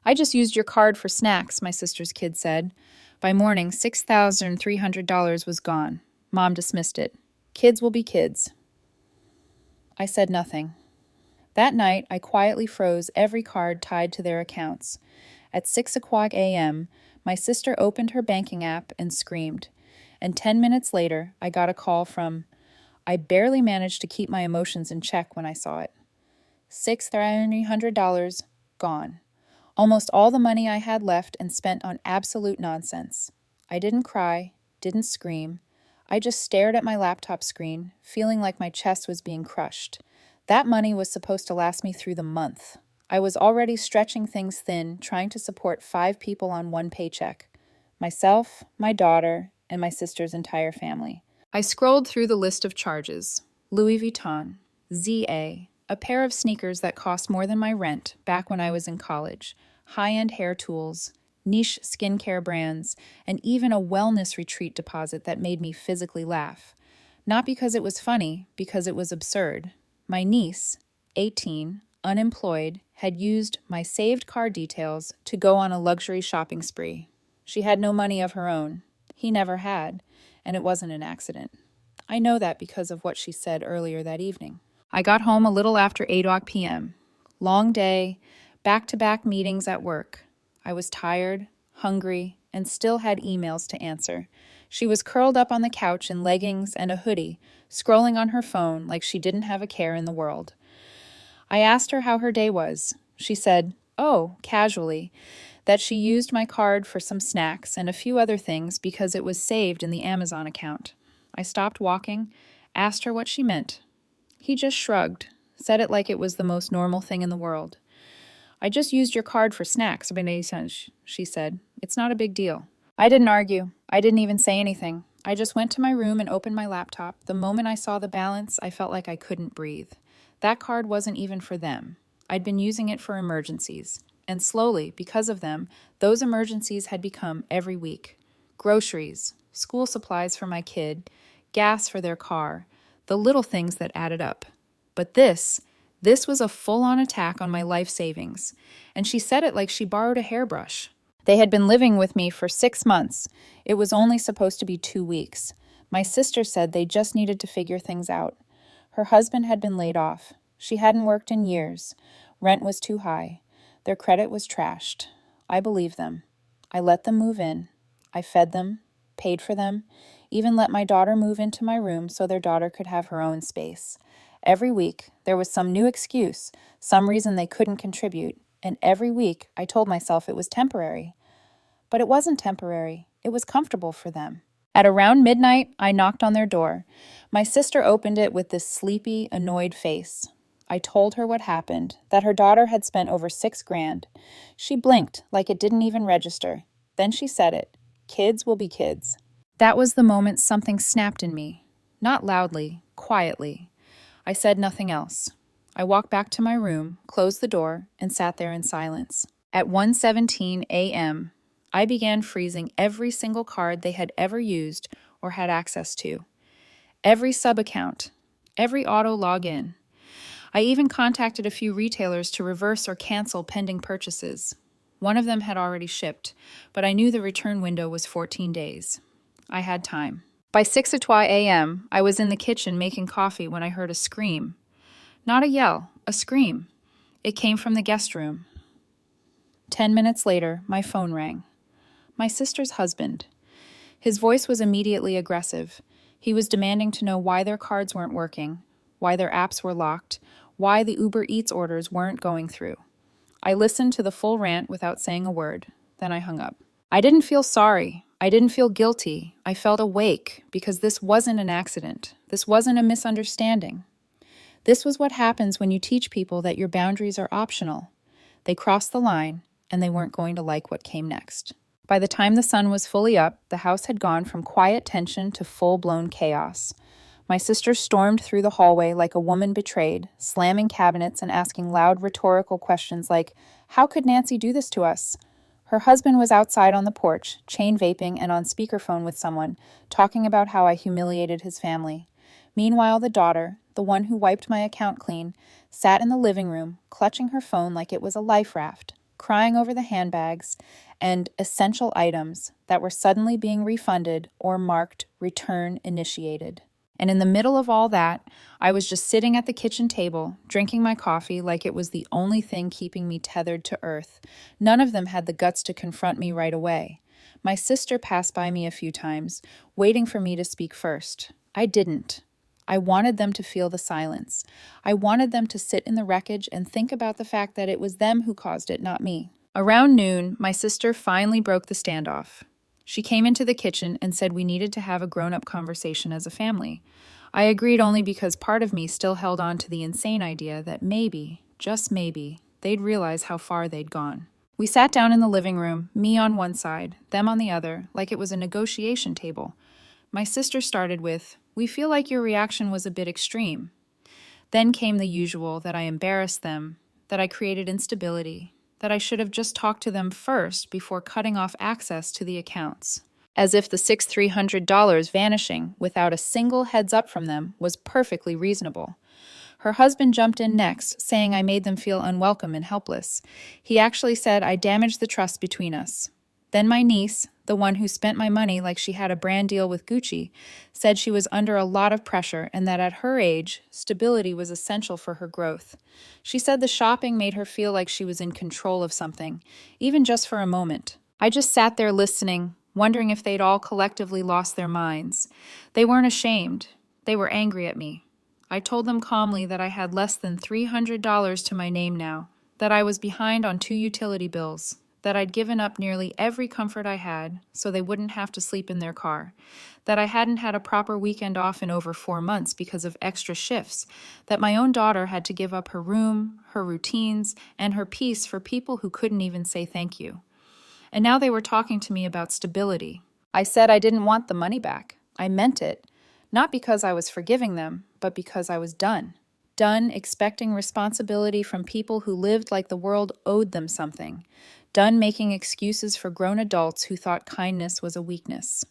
I just used your card for snacks, my sister's kid said. By morning, $6,300 was gone. Mom dismissed it. Kids will be kids. I said nothing. That night, I quietly froze every card tied to their accounts. At 6 o'clock a.m., my sister opened her banking app and screamed. And 10 minutes later, I got a call from... I barely managed to keep my emotions in check when I saw it. $6,300 gone. Almost all the money I had left and spent on absolute nonsense. I didn't cry, didn't scream. I just stared at my laptop screen, feeling like my chest was being crushed. That money was supposed to last me through the month. I was already stretching things thin, trying to support 5 people on one paycheck. Myself, my daughter, and my sister's entire family. I scrolled through the list of charges. Louis Vuitton, ZA, a pair of sneakers that cost more than my rent back when I was in college, high-end hair tools, niche skincare brands, and even a wellness retreat deposit that made me physically laugh. Not because it was funny, because it was absurd. My niece, 18, unemployed, had used my saved card details to go on a luxury shopping spree. She had no money of her own. He never had, and it wasn't an accident. I know that because of what she said earlier that evening. I got home a little after 8 p.m. Long day, back-to-back meetings at work. I was tired, hungry, and still had emails to answer. She was curled up on the couch in leggings and a hoodie, scrolling on her phone like she didn't have a care in the world. I asked her how her day was. She said, casually, that she used my card for some snacks and a few other things because it was saved in the Amazon account. I stopped walking, asked her what she meant. He just shrugged, said it like it was the most normal thing in the world. I just used your card for snacks, she said. It's not a big deal. I didn't argue. I didn't even say anything. I just went to my room and opened my laptop. The moment I saw the balance, I felt like I couldn't breathe. That card wasn't even for them. I'd been using it for emergencies. And slowly, because of them, those emergencies had become every week. Groceries, school supplies for my kid, gas for their car, the little things that added up. But this was a full-on attack on my life savings. And she said it like she borrowed a hairbrush. They had been living with me for 6 months. It was only supposed to be 2 weeks. My sister said they just needed to figure things out. Her husband had been laid off. She hadn't worked in years. Rent was too high. Their credit was trashed. I believed them. I let them move in. I fed them, paid for them, even let my daughter move into my room so their daughter could have her own space. Every week, there was some new excuse, some reason they couldn't contribute, and every week I told myself it was temporary. But it wasn't temporary. It was comfortable for them. At around midnight, I knocked on their door. My sister opened it with this sleepy, annoyed face. I told her what happened, that her daughter had spent over $6,000. She blinked like it didn't even register. Then she said it. Kids will be kids. That was the moment something snapped in me. Not loudly, quietly. I said nothing else. I walked back to my room, closed the door, and sat there in silence. At 1:17 a.m., I began freezing every single card they had ever used or had access to. Every sub-account, every auto login. I even contacted a few retailers to reverse or cancel pending purchases. One of them had already shipped, but I knew the return window was 14 days. I had time. By 6:00 a.m., I was in the kitchen making coffee when I heard a scream. Not a yell, a scream. It came from the guest room. 10 minutes later, my phone rang. My sister's husband. His voice was immediately aggressive. He was demanding to know why their cards weren't working, why their apps were locked, why the Uber Eats orders weren't going through. I listened to the full rant without saying a word. Then I hung up. I didn't feel sorry. I didn't feel guilty. I felt awake because this wasn't an accident. This wasn't a misunderstanding. This was what happens when you teach people that your boundaries are optional. They crossed the line, and they weren't going to like what came next. By the time the sun was fully up, the house had gone from quiet tension to full-blown chaos. My sister stormed through the hallway like a woman betrayed, slamming cabinets and asking loud rhetorical questions like, "How could Nancy do this to us?" Her husband was outside on the porch, chain vaping and on speakerphone with someone, talking about how I humiliated his family. Meanwhile, the daughter, the one who wiped my account clean, sat in the living room, clutching her phone like it was a life raft. crying over the handbags, and essential items that were suddenly being refunded or marked return initiated. And in the middle of all that, I was just sitting at the kitchen table, drinking my coffee like it was the only thing keeping me tethered to earth. None of them had the guts to confront me right away. My sister passed by me a few times, waiting for me to speak first. I didn't. I wanted them to feel the silence. I wanted them to sit in the wreckage and think about the fact that it was them who caused it, not me. Around noon, my sister finally broke the standoff. She came into the kitchen and said we needed to have a grown-up conversation as a family. I agreed only because part of me still held on to the insane idea that maybe, just maybe, they'd realize how far they'd gone. We sat down in the living room, me on one side, them on the other, like it was a negotiation table. My sister started with, "We feel like your reaction was a bit extreme." Then came the usual, that I embarrassed them, that I created instability, that I should have just talked to them first before cutting off access to the accounts. As if the $6,300 vanishing without a single heads up from them was perfectly reasonable. Her husband jumped in next, saying I made them feel unwelcome and helpless. He actually said I damaged the trust between us. Then my niece, the one who spent my money like she had a brand deal with Gucci, said she was under a lot of pressure and that at her age, stability was essential for her growth. She said the shopping made her feel like she was in control of something, even just for a moment. I just sat there listening, wondering if they'd all collectively lost their minds. They weren't ashamed. They were angry at me. I told them calmly that I had less than $300 to my name now, that I was behind on 2 utility bills, that I'd given up nearly every comfort I had so they wouldn't have to sleep in their car, that I hadn't had a proper weekend off in over 4 months because of extra shifts, that my own daughter had to give up her room, her routines, and her peace for people who couldn't even say thank you. And now they were talking to me about stability. I said I didn't want the money back. I meant it. Not because I was forgiving them, but because I was done. Done expecting responsibility from people who lived like the world owed them something. Done making excuses for grown adults who thought kindness was a weakness.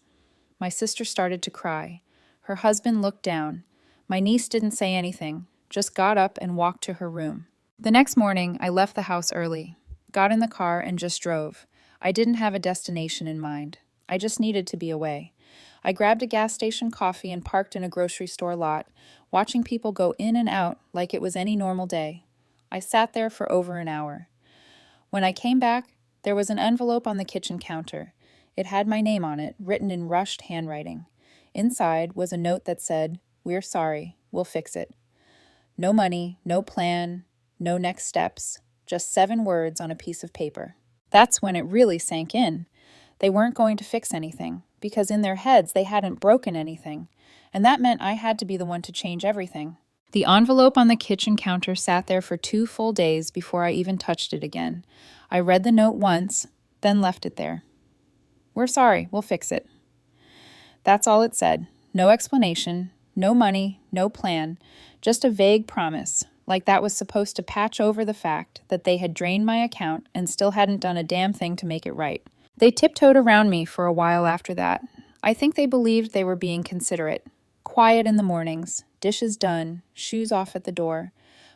My sister started to cry. Her husband looked down. My niece didn't say anything, just got up and walked to her room. The next morning, I left the house early, got in the car and just drove. I didn't have a destination in mind. I just needed to be away. I grabbed a gas station coffee and parked in a grocery store lot, watching people go in and out like it was any normal day. I sat there for over an hour. When I came back, there was an envelope on the kitchen counter. It had my name on it, written in rushed handwriting. Inside was a note that said, "We're sorry, we'll fix it." No money, no plan, no next steps, just 7 words on a piece of paper. That's when it really sank in. They weren't going to fix anything, because in their heads they hadn't broken anything, and that meant I had to be the one to change everything. The envelope on the kitchen counter sat there for 2 full days before I even touched it again. I read the note once, then left it there. "We're sorry, we'll fix it." That's all it said. No explanation, no money, no plan, just a vague promise, like that was supposed to patch over the fact that they had drained my account and still hadn't done a damn thing to make it right. They tiptoed around me for a while after that. I think they believed they were being considerate. Quiet in the mornings, dishes done, shoes off at the door.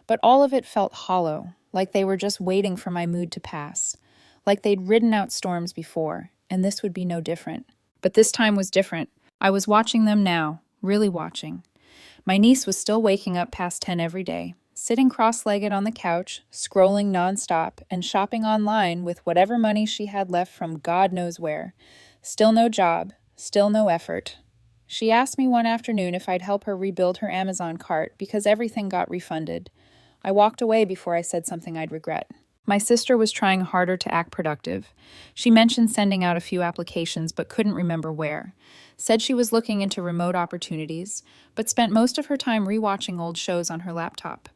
But all of it felt hollow, like they were just waiting for my mood to pass. Like they'd ridden out storms before, and this would be no different. But this time was different. I was watching them now, really watching. My niece was still waking up past 10 every day, sitting cross-legged on the couch, scrolling nonstop, and shopping online with whatever money she had left from God knows where. Still no job, still no effort. She asked me one afternoon if I'd help her rebuild her Amazon cart because everything got refunded. I walked away before I said something I'd regret. My sister was trying harder to act productive. She mentioned sending out a few applications but couldn't remember where. Said she was looking into remote opportunities, but spent most of her time rewatching old shows on her laptop.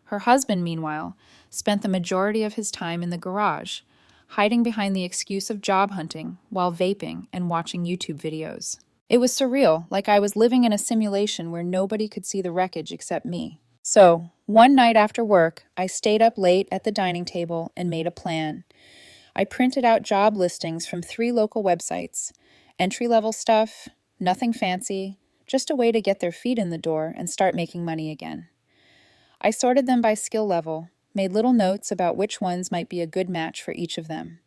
Her husband, meanwhile, spent the majority of his time in the garage, hiding behind the excuse of job hunting while vaping and watching YouTube videos. It was surreal, like I was living in a simulation where nobody could see the wreckage except me. So, one night after work, I stayed up late at the dining table and made a plan. I printed out job listings from 3 local websites. Entry-level stuff, nothing fancy, just a way to get their feet in the door and start making money again. I sorted them by skill level, made little notes about which ones might be a good match for each of them.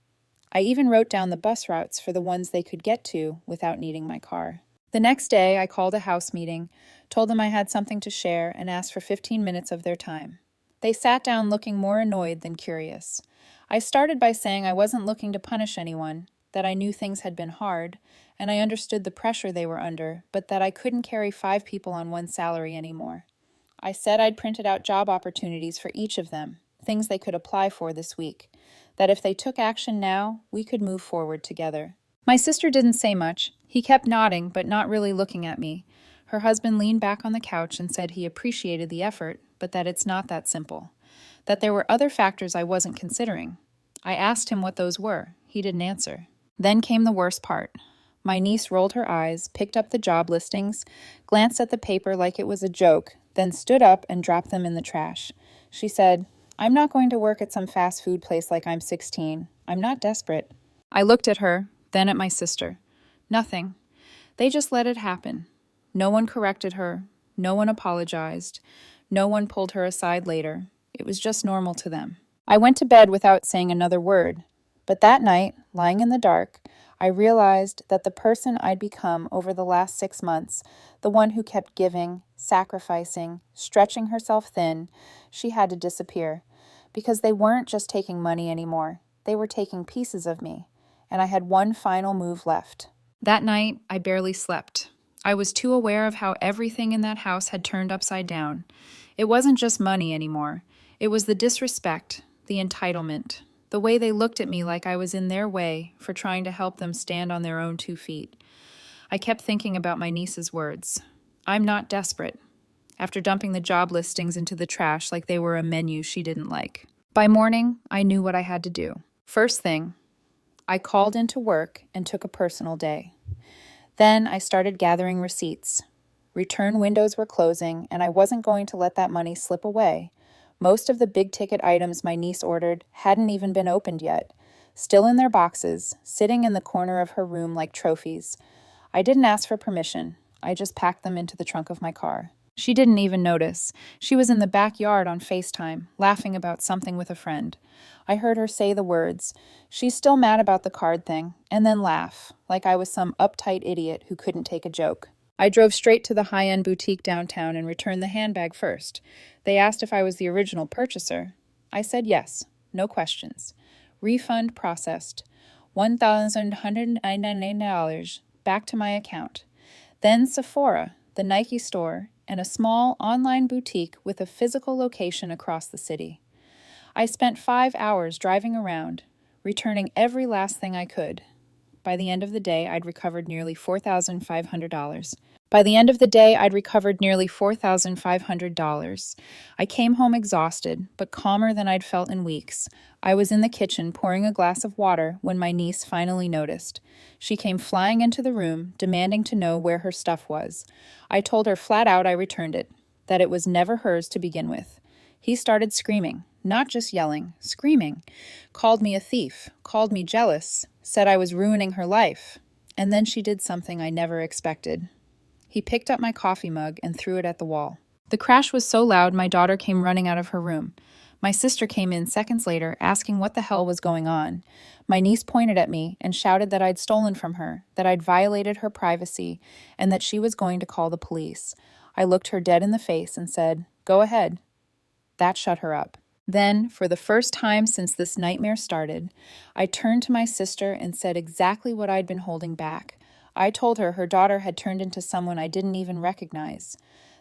I even wrote down the bus routes for the ones they could get to without needing my car. The next day, I called a house meeting, told them I had something to share, and asked for 15 minutes of their time. They sat down looking more annoyed than curious. I started by saying I wasn't looking to punish anyone, that I knew things had been hard, and I understood the pressure they were under, but that I couldn't carry 5 people on one salary anymore. I said I'd printed out job opportunities for each of them, things they could apply for this week, that if they took action now, we could move forward together. My sister didn't say much. He kept nodding, but not really looking at me. Her husband leaned back on the couch and said he appreciated the effort, but that it's not that simple. That there were other factors I wasn't considering. I asked him what those were. He didn't answer. Then came the worst part. My niece rolled her eyes, picked up the job listings, glanced at the paper like it was a joke, then stood up and dropped them in the trash. She said, "I'm not going to work at some fast food place like I'm 16. I'm not desperate." I looked at her, then at my sister. Nothing. They just let it happen. No one corrected her. No one apologized. No one pulled her aside later. It was just normal to them. I went to bed without saying another word. But that night, lying in the dark, I realized that the person I'd become over the last 6 months, the one who kept giving, sacrificing, stretching herself thin, she had to disappear. Because they weren't just taking money anymore. They were taking pieces of me. And I had one final move left. That night, I barely slept. I was too aware of how everything in that house had turned upside down. It wasn't just money anymore. It was the disrespect, the entitlement, the way they looked at me like I was in their way for trying to help them stand on their own 2 feet. I kept thinking about my niece's words. I'm not desperate. After dumping the job listings into the trash like they were a menu she didn't like. By morning, I knew what I had to do. First thing, I called into work and took a personal day. Then I started gathering receipts. Return windows were closing, and I wasn't going to let that money slip away. Most of the big-ticket items my niece ordered hadn't even been opened yet, still in their boxes, sitting in the corner of her room like trophies. I didn't ask for permission. I just packed them into the trunk of my car. She didn't even notice. She was in the backyard on FaceTime, laughing about something with a friend. I heard her say the words, "She's still mad about the card thing," and then laugh, like I was some uptight idiot who couldn't take a joke. I drove straight to the high-end boutique downtown and returned the handbag first. They asked if I was the original purchaser. I said yes, no questions. Refund processed. $1,199 back to my account. Then Sephora, the Nike store, and a small online boutique with a physical location across the city. I spent 5 hours driving around, returning every last thing I could. By the end of the day, I'd recovered nearly $4,500. I came home exhausted, but calmer than I'd felt in weeks. I was in the kitchen pouring a glass of water when my niece finally noticed. She came flying into the room, demanding to know where her stuff was. I told her flat out I returned it, that it was never hers to begin with. He started screaming, not just yelling, screaming. Called me a thief, called me jealous, said I was ruining her life. And then she did something I never expected. He picked up my coffee mug and threw it at the wall. The crash was so loud my daughter came running out of her room. My sister came in seconds later, asking what the hell was going on. My niece pointed at me and shouted that I'd stolen from her, that I'd violated her privacy, and that she was going to call the police. I looked her dead in the face and said, "Go ahead." That shut her up. Then, for the first time since this nightmare started, I turned to my sister and said exactly what I'd been holding back. I told her her daughter had turned into someone I didn't even recognize,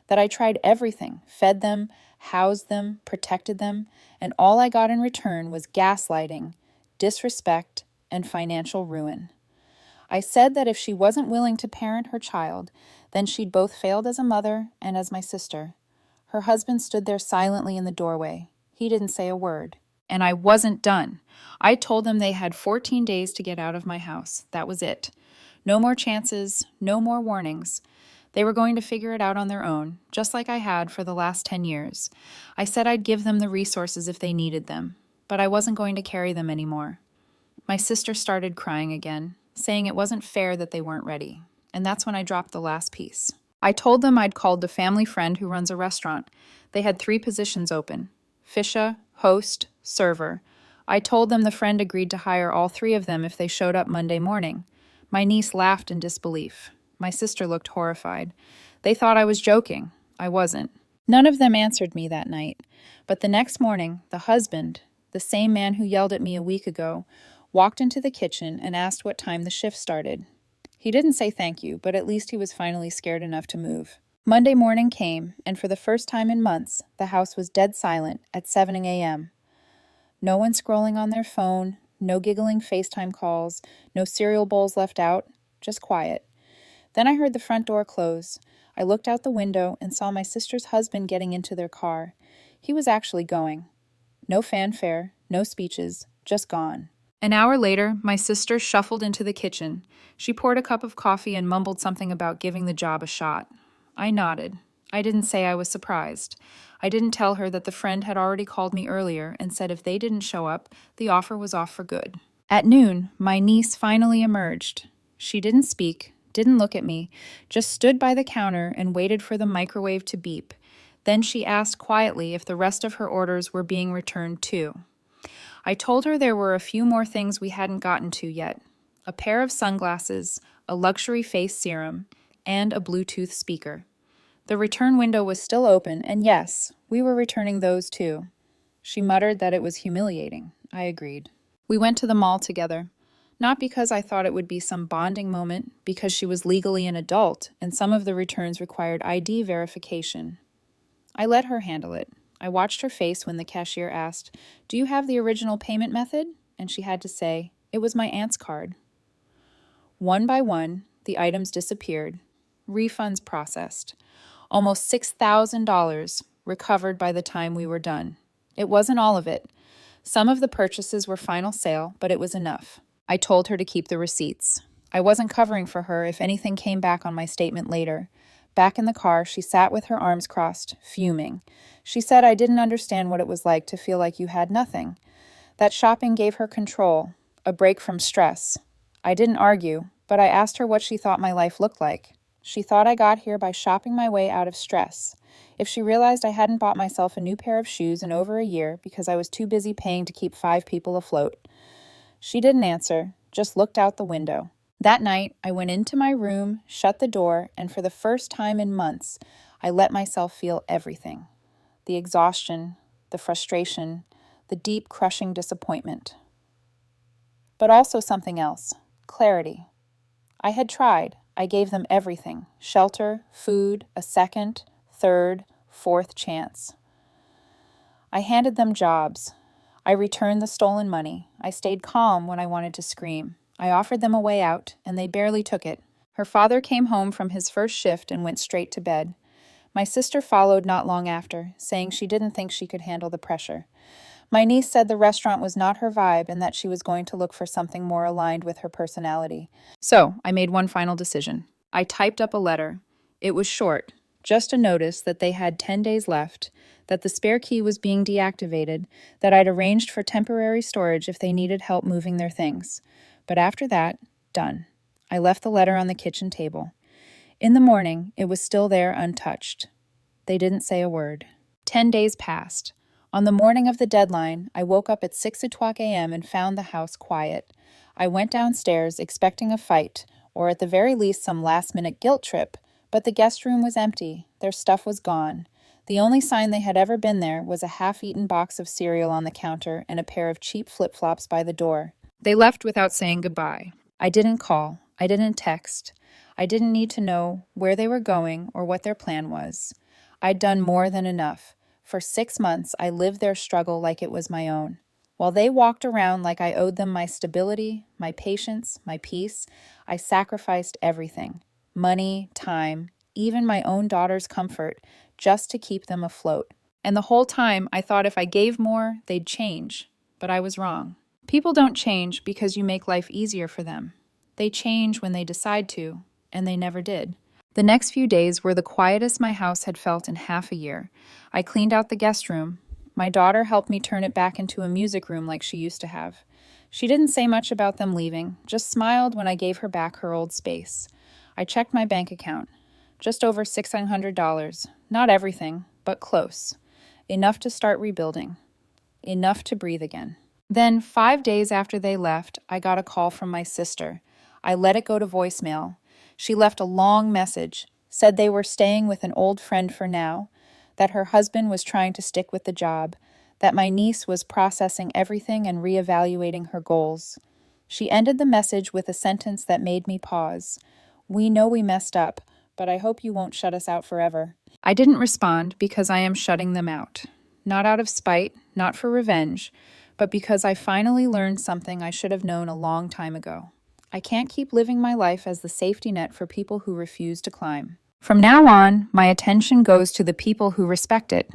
that I tried everything, fed them, housed them, protected them, and all I got in return was gaslighting, disrespect, and financial ruin. I said that if she wasn't willing to parent her child, then she'd both failed as a mother and as my sister. Her husband stood there silently in the doorway. He didn't say a word. And I wasn't done. I told them they had 14 days to get out of my house. That was it. No more chances, no more warnings. They were going to figure it out on their own, just like I had for the last 10 years. I said I'd give them the resources if they needed them, but I wasn't going to carry them anymore. My sister started crying again, saying it wasn't fair that they weren't ready, and that's when I dropped the last piece. I told them I'd called the family friend who runs a restaurant. They had 3 positions open: Fisha, host, server. I told them the friend agreed to hire all three of them if they showed up Monday morning. My niece laughed in disbelief. My sister looked horrified. They thought I was joking. I wasn't. None of them answered me that night, but the next morning, the husband, the same man who yelled at me a week ago, walked into the kitchen and asked what time the shift started. He didn't say thank you, but at least he was finally scared enough to move. Monday morning came, and for the first time in months, the house was dead silent at 7 a.m. No one scrolling on their phone, no giggling FaceTime calls, no cereal bowls left out, just quiet. Then I heard the front door close. I looked out the window and saw my sister's husband getting into their car. He was actually going. No fanfare, no speeches, just gone. An hour later, my sister shuffled into the kitchen. She poured a cup of coffee and mumbled something about giving the job a shot. I nodded. I didn't say I was surprised. I didn't tell her that the friend had already called me earlier and said if they didn't show up, the offer was off for good. At noon, my niece finally emerged. She didn't speak, didn't look at me, just stood by the counter and waited for the microwave to beep. Then she asked quietly if the rest of her orders were being returned too. I told her there were a few more things we hadn't gotten to yet. A pair of sunglasses, a luxury face serum, and a Bluetooth speaker. The return window was still open, and yes, we were returning those too. She muttered that it was humiliating. I agreed. We went to the mall together. Not because I thought it would be some bonding moment, because she was legally an adult, and some of the returns required ID verification. I let her handle it. I watched her face when the cashier asked, "Do you have the original payment method?" And she had to say, "It was my aunt's card." One by one, the items disappeared. Refunds processed. Almost $6,000 recovered by the time we were done. It wasn't all of it. Some of the purchases were final sale, but it was enough. I told her to keep the receipts. I wasn't covering for her if anything came back on my statement later. Back in the car, she sat with her arms crossed, fuming. She said I didn't understand what it was like to feel like you had nothing. That shopping gave her control, a break from stress. I didn't argue, but I asked her what she thought my life looked like. She thought I got here by shopping my way out of stress. If she realized I hadn't bought myself a new pair of shoes in over a year because I was too busy paying to keep 5 people afloat. She didn't answer, just looked out the window. That night, I went into my room, shut the door, and for the first time in months, I let myself feel everything. The exhaustion, the frustration, the deep, crushing disappointment. But also something else, clarity. I had tried. I gave them everything, shelter, food, a second, third, fourth chance. I handed them jobs. I returned the stolen money. I stayed calm when I wanted to scream. I offered them a way out, and they barely took it. Her father came home from his first shift and went straight to bed. My sister followed not long after, saying she didn't think she could handle the pressure. My niece said the restaurant was not her vibe and that she was going to look for something more aligned with her personality. So, I made one final decision. I typed up a letter. It was short, just a notice that they had 10 days left, that the spare key was being deactivated, that I'd arranged for temporary storage if they needed help moving their things. But after that, done. I left the letter on the kitchen table. In the morning, it was still there untouched. They didn't say a word. 10 days passed. On the morning of the deadline, I woke up at 6:00 a.m. and found the house quiet. I went downstairs expecting a fight, or at the very least some last-minute guilt trip, but the guest room was empty. Their stuff was gone. The only sign they had ever been there was a half-eaten box of cereal on the counter and a pair of cheap flip-flops by the door. They left without saying goodbye. I didn't call. I didn't text. I didn't need to know where they were going or what their plan was. I'd done more than enough. For 6 months, I lived their struggle like it was my own. While they walked around like I owed them my stability, my patience, my peace, I sacrificed everything. Money, time, even my own daughter's comfort, just to keep them afloat. And the whole time, I thought if I gave more, they'd change. But I was wrong. People don't change because you make life easier for them. They change when they decide to, and they never did. The next few days were the quietest my house had felt in half a year. I cleaned out the guest room. My daughter helped me turn it back into a music room like she used to have. She didn't say much about them leaving, just smiled when I gave her back her old space. I checked my bank account. Just over $600. Not everything, but close. Enough to start rebuilding. enough to breathe again. Then, 5 days after they left, I got a call from my sister. I let it go to voicemail. She left a long message, said they were staying with an old friend for now, that her husband was trying to stick with the job, that my niece was processing everything and reevaluating her goals. She ended the message with a sentence that made me pause. "We know we messed up, but I hope you won't shut us out forever." I didn't respond because I am shutting them out. Not out of spite, not for revenge, but because I finally learned something I should have known a long time ago. I can't keep living my life as the safety net for people who refuse to climb. From now on, my attention goes to the people who respect it.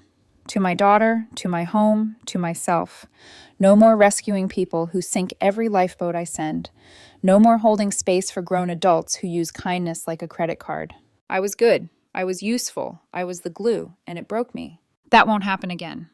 To my daughter, to my home, to myself. No more rescuing people who sink every lifeboat I send. No more holding space for grown adults who use kindness like a credit card. I was good. I was useful. I was the glue, and it broke me. That won't happen again.